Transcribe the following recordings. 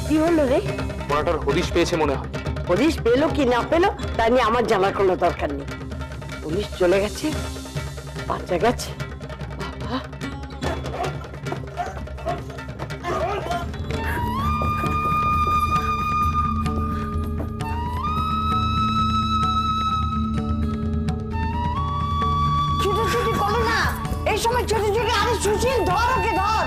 কি হলো রে? ওনাটার হদিশ পেয়েছে মনে হয়। হদিশ পেলো কি না পেলো তা নিয়ে আমার জানার কোনো দরকার নেই। পুলিশ চলে গেছে, বাচ্চা গেছে। বাবা, ছুটোছুটি করো না, এই সময় ছুটোছুটি। আরে সুশীল, ধর ওকে, ধর।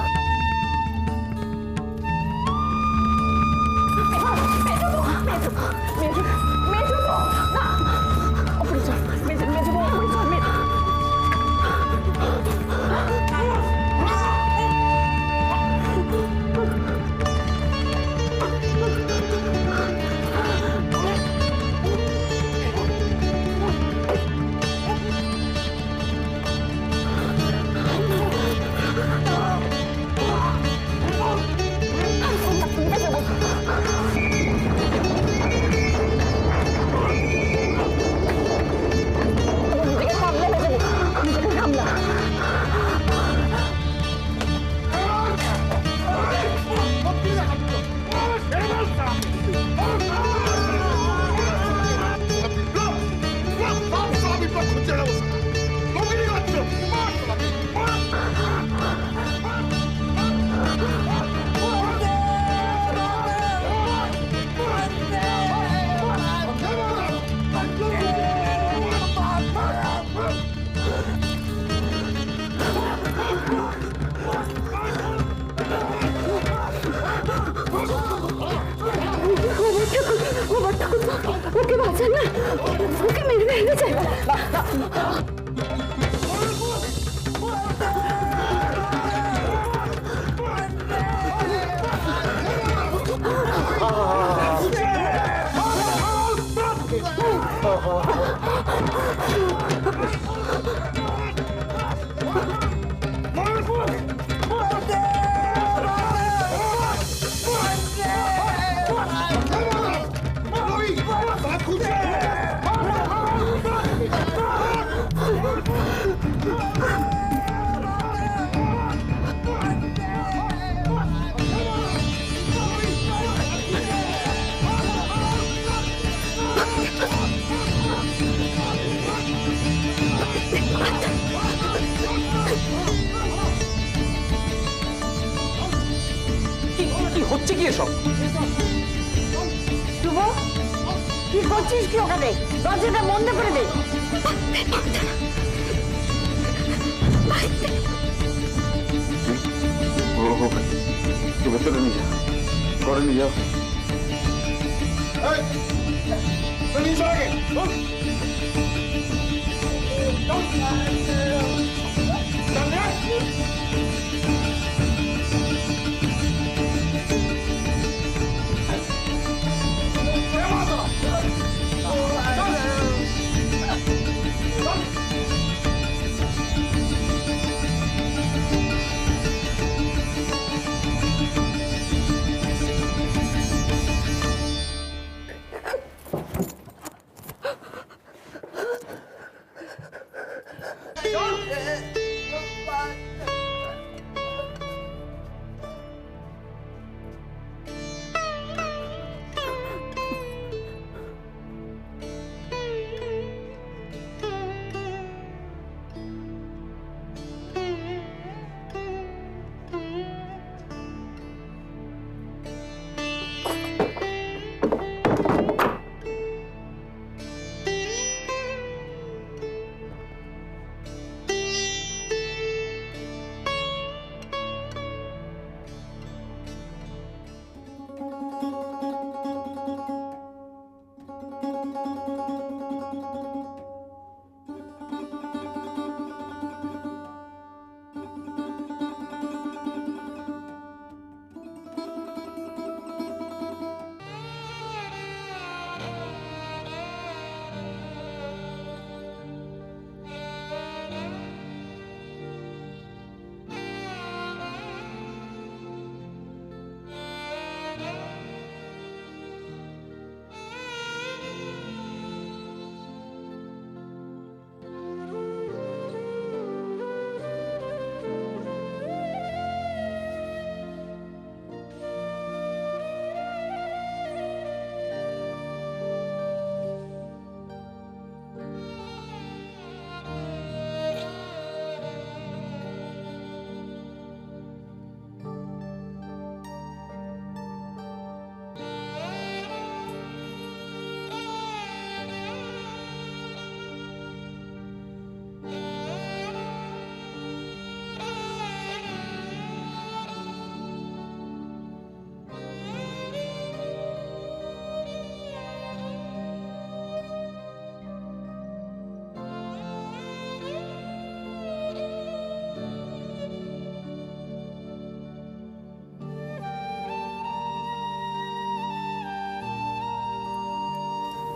ওকে বাঁচান না, ওকে মেরে ফেলতে চাই। কি হচ্ছে কি এসব? শুভ, কি করছিস কি ওখানে? দরজাটা বন্ধ করে দে। ভেতরে নিয়ে যাও, ঘরে নিয়ে যাও।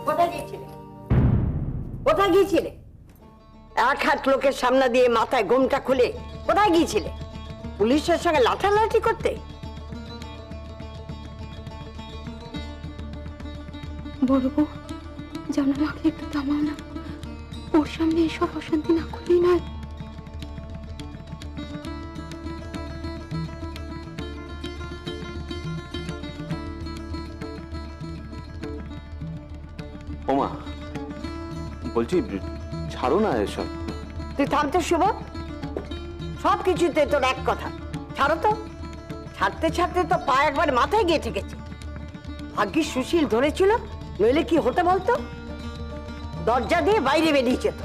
কোথায় গিয়েছিলে? কোথায় গিয়েছিলে? এক হাত লোকের সামনে দিয়ে মাথায় গোমটা খুলে কোথায় গিয়েছিলে? পুলিশের সঙ্গে লাঠালাঠি করতে? বড় বউ, জানালাকে একটু থামাও না। ওর সামনে এসব অশান্তি না করলেই নয়। ওমা, বলছি ছাড়ো না এসব। তুই থামতে শুভ। সব কিছুতে তোর এক কথা, ছাড়ো তো। ছাড়তে ছাড়তে তো পা একবার মাথায় গিয়ে ঠেকেছে। ভাগ্যিস সুশীল ধরেছিল, নইলে কি হতে বলতো? দরজা দিয়ে বাইরে বেরিয়ে যেত।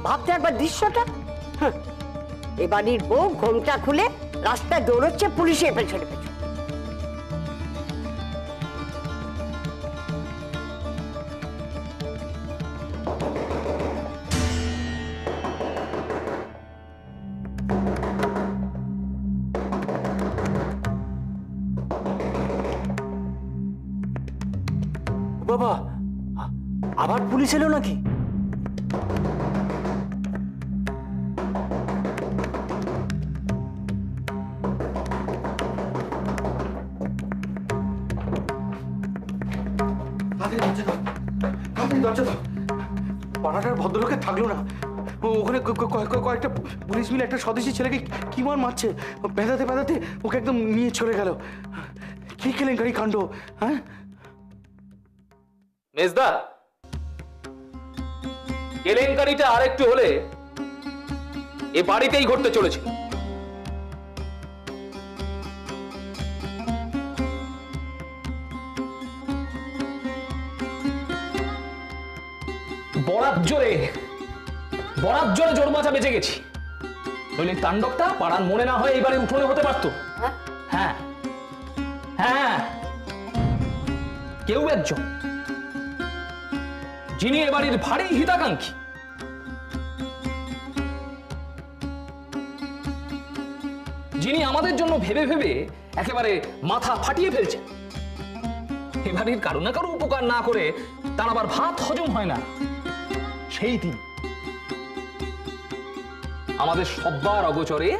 ভাবতে একবার দৃশ্যটা। হাহ, এ বাড়ির বউ ঘোমটা খুলে রাস্তায় দৌড়চ্ছে পুলিশের পেছনে পেছনে। বাবা, আবার পুলিশ এলো নাকি? পাড়াটার ভদ্রলোকে থাকলো না। ওখানে কয়েকটা পুলিশ মিলে একটা স্বদেশী ছেলেকে কি মার মারছে, বেঁধাতে বেঁধাতে ওকে একদম নিয়ে চলে গেল। কি কেলেঙ্কারি কাণ্ড! হ্যাঁ মেজদা, কেলেঙ্কারিটা আরেকটু হলে এ বাড়িতেই ঘটতে চলেছিল। বরাত জোরে জোর মাথা বেঁচে গেছি, নইলে তাণ্ডবটা পাড়ার মনে না হয় এইবারে উঠোনে হতে পারতো। হ্যাঁ হ্যাঁ, কেউ একজন যিনি এ বাড়ির ভারী হিতাকাঙ্ক্ষী, যিনি আমাদের জন্য ভেবে ভেবে একেবারে মাথা ফাটিয়ে ফেলছেন। এ বাড়ির কারো না কারো উপকার না করে তার আবার ভাত হজম হয় না। সেই দিন আমাদের সব্বার অগোচরে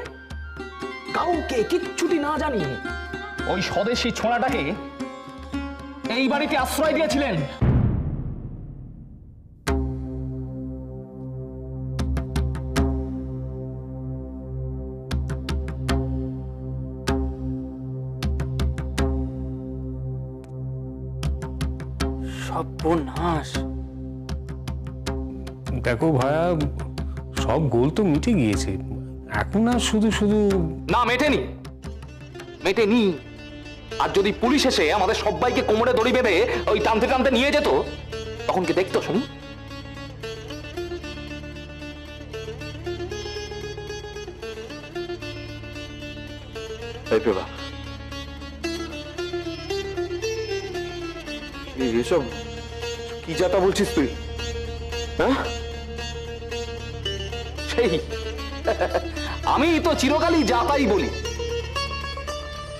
কাউকে কিচ্ছুটি না জানিয়ে ওই স্বদেশী ছোঁড়াটাকে এই বাড়িতে আশ্রয় দিয়েছিলেন। সর্বনাশ! দেখো ভায়া, সব গোল তো মিটে গিয়েছে, এখন আর শুধু শুধু না, মেটেনি। আর যদি পুলিশ এসে আমাদের সবাইকে কোমরে দড়ি বেঁধে ওই টানতে টানতে নিয়ে যেত, তখন কি দেখতো? শুনি, এই পেবা, এসব কি যাতা বলছিস তুই? হ্যাঁ, সেই আমি তো চিরকালই যাতাই বলি।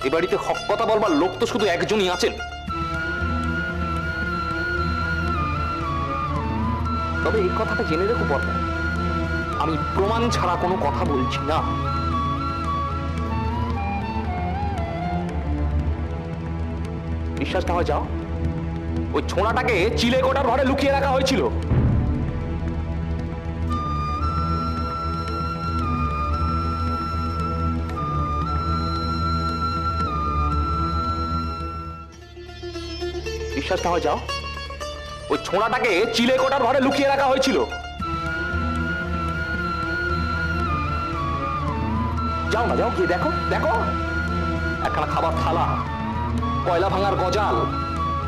এ বাড়িতে হক কথা বলবার লোক তো শুধু একজনই আছেন। তবে এই কথাটা জেনে রেখো বর্দা, আমি প্রমাণ ছাড়া কোনো কথা বলছি না। বিশ্বাস না হয় যাও, ওই ছোঁড়াটাকে চিলেকোঠার ঘরে লুকিয়ে রাখা হয়েছিল। বিশ্বাস না হয় যাও, ওই ছোঁড়াটাকে চিলেকোঠার ঘরে লুকিয়ে রাখা হয়েছিল। যাও না, যাও, গিয়ে দেখো দেখো। একখানা খাবার থালা, কয়লা ভাঙার গজাল,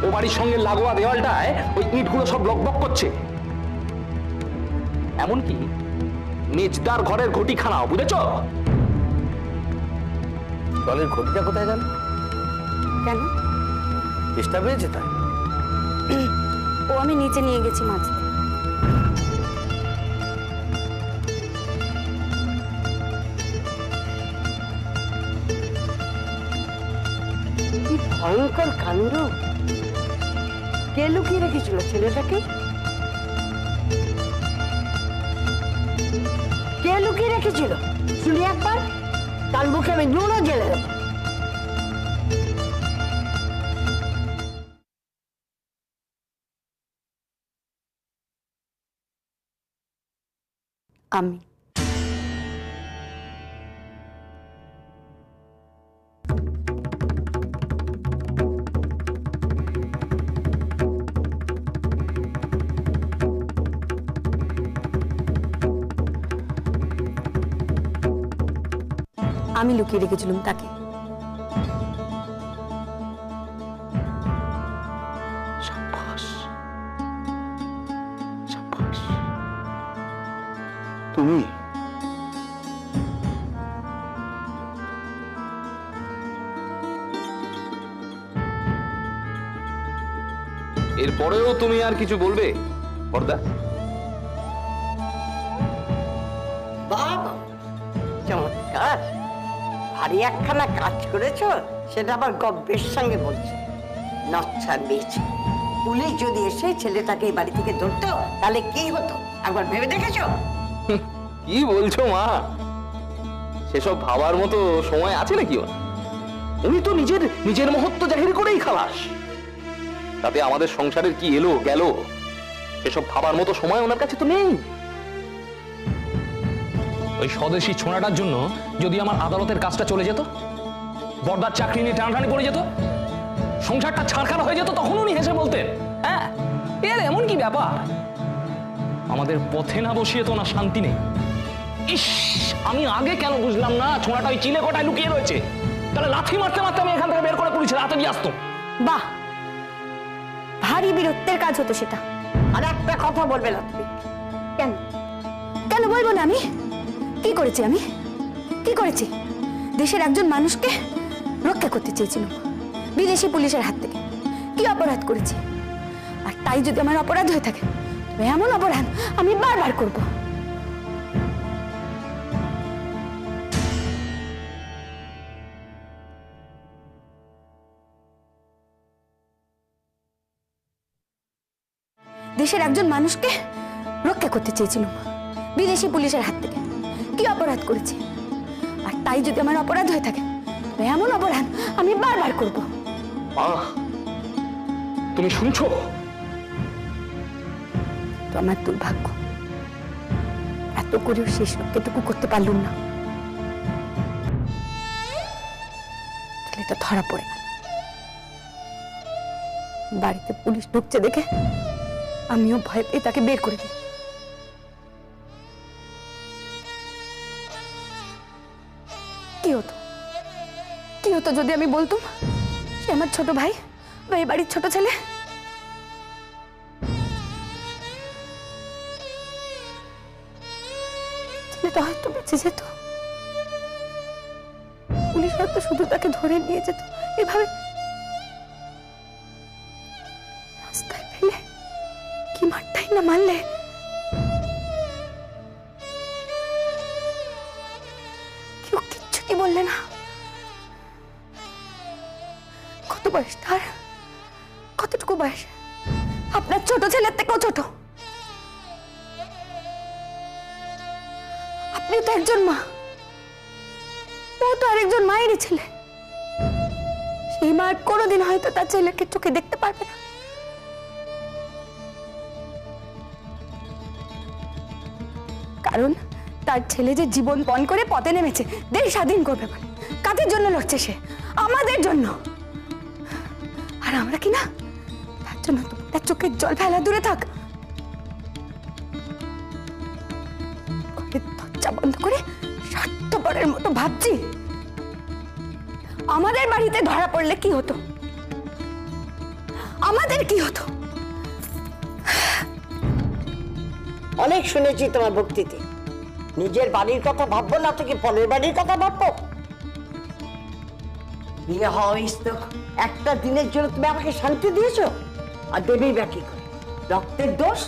ও বাড়ির সঙ্গে লাগোয়া দেওয়ালটায় ওই ইঁটগুলো সব লকবক করছে। এমনকি মেজদার ঘরের ঘটিখানাও, বুঝেছ? দলের ঘটিটা কোথায় গেল? কেন? চেষ্টা পেয়েছে তাই? ও আমি নিচে নিয়ে গেছি মাঝে। কি ভয়ঙ্কর কাণ্ড! কে লুকিয়ে রেখেছিল ছেলেটাকে? কে লুকিয়ে রেখেছিল শুনি একবার, তার মুখে আমি নুনও জেলে দেবো। আমি। আমি লুকিয়ে রেখেছিলাম তাকে। সাব্বাস, সাব্বাস। তুমি এরপরেও তুমি আর কিছু বলবে বর্দা? বাবা চমৎকার, ভারী একখানা কাজ করেছো, সেটা আবার গব্যের সঙ্গে বলছো। নচ্ছার মেয়েছে, পুলিশ যদি এসে ছেলেটাকে এই বাড়ি থেকে ধরতো তাহলে কি হতো একবার ভেবে দেখেছো? কি বলছো মা? সেসব ভাবার মতো সময় আছে নাকি ওর? উনি তো নিজের মহত্ব জাহির করেই খালাস। তাতে আমাদের সংসারের কি এলো গেল সেসব ভাবার মতো সময় ওনার কাছে তো নেই। ওই স্বদেশী ছোঁড়াটার জন্য যদি আমার আদালতের কাজটা চলে যেত, বর্দার চাকরি নিয়ে টানাটানি পড়ে যেত, সংসারটা ছাড়খাড় হয়ে যেত, তখন উনি হেসে বলতেন, হ্যাঁ এর এমন কি ব্যাপার? আমাদের পথে না বসিয়ে তো না শান্তি নেই। ইস, আমি আগে কেন বুঝলাম না ছোঁড়াটা ওই চিলে কোটায় লুকিয়ে রয়েছে? তাহলে লাথি মারতে মারতে আমি এখান থেকে বের করে পুলিশের হাতে দিয়ে আসতো। বাহ, ভারী বীরত্বের কাজ হতো সেটা। আর একটা কথা বলবে না তুমি। কেন কেন বলবো না? আমি কি করেছি? আমি কি করেছি? দেশের একজন মানুষকে রক্ষা করতে চেয়েছিলাম বিদেশি পুলিশের হাত থেকে। কি অপরাধ করেছি? আর তাই যদি আমার অপরাধ হয়ে থাকে, তবে এমন অপরাধ আমি বারবার করব। দেশের একজন মানুষকে রক্ষা করতে চেয়েছিলাম বিদেশি পুলিশের হাত থেকে। কি অপরাধ করেছি? আর তাই যদি আমার অপরাধ হয়ে থাকে, তবে এমন অপরাধ আমি বারবার করব। তুমি শুনছো? তো আমার দুর্ভাগ্য, এত করেও শেষ রক্ষাটুকু করতে পারলুম না। ছেলেটা ধরা পড়ে গেল। বাড়িতে পুলিশ ঢুকছে দেখে আমিও ভয় পেয়ে তাকে বের করে দিই। কি হতো, কি হতো যদি আমি বলতুম সে আমার ছোট ভাই বা এই বাড়ির ছোট ছেলে? ছেলেটা হয়তো বেঁচে যেত, পুলিশ হয়তো শুধু তাকে ধরে নিয়ে যেত। এভাবে রাস্তায় ফেলে কি মারটাই না মারলে। কেউ কিচ্ছুটি বললে না। কত বয়স তার? কতটুকু বয়স? আপনার ছোট ছেলের থেকেও ছোট। আপনি তো একজন মা, ও তো আরেকজন মায়েরই ছেলে। সেই মা কোনোদিন হয়তো তার ছেলেকে চোখে দেখতে পারবে না। কারণ তার ছেলে যে জীবন পণ করে পথে নেমেছে দেশ স্বাধীন করবে বলে। কাদের জন্য লড়ছে সে? আমাদের জন্য। আর আমরা কি না তার জন্য তার চোখের জল ফেলা দূরে থাক, দরজা বন্ধ করে স্বার্থপরের মতো ভাবছি। আমাদের বাড়িতে ধরা পড়লে কি হতো? আমাদের কি হতো? অনেক শুনেছি তোমার ভক্তিতে। নিজের বাড়ির কথা ভাববো না থেকে পরের বাড়ির কথা ভাববো? বিয়ে হওয়ার তো একটা দিনের জন্য তুমি আমাকে শান্তি দিয়েছো, আর দেবেই বা কি করে? রক্তের দোষ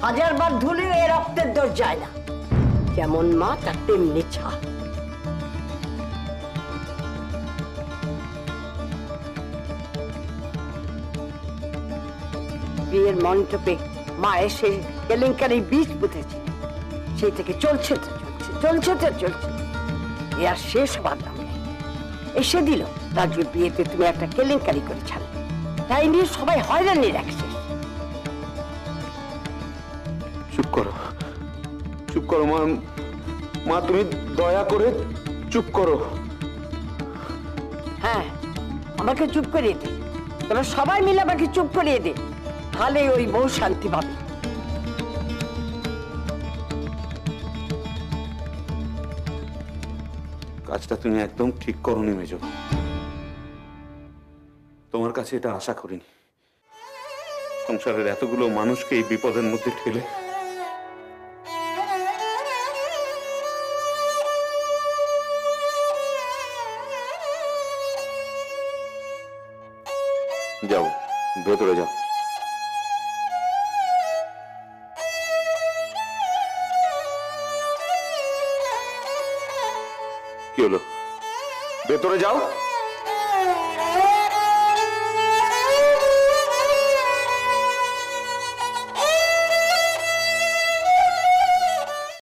1000 বার ধুলেও এ রক্তের দোষ যায় না। যেমন মা তার তেমনি ছা। বিয়ের মণ্ডপে মা এসে কেলেঙ্কারি বীজ পুঁতেছে, সেই থেকে চলছে তো চলছে। এ আর শেষ হবার নাম নেই। এসে দিল রাজুর বিয়েতে তুমি একটা কেলেঙ্কারি করে ছাড়লে, তাই নিয়ে সবাই হয়রানির এক শেষ। চুপ করো মা। মা তুমি দয়া করে চুপ করো। হ্যাঁ, আমাকে চুপ করিয়ে দে, তোরা সবাই মিলে আমাকে চুপ করিয়ে দে, তাহলে ওই বউ শান্তি পাবে। কাজটা তুমি একদম ঠিক করোনি মেজো। তোমার কাছে এটা আশা করিনি। সংসারের এতগুলো মানুষকে এই বিপদের মধ্যে ঠেলে যাও, ভেতরে যাও। কি হলো? ভেতরে যাও।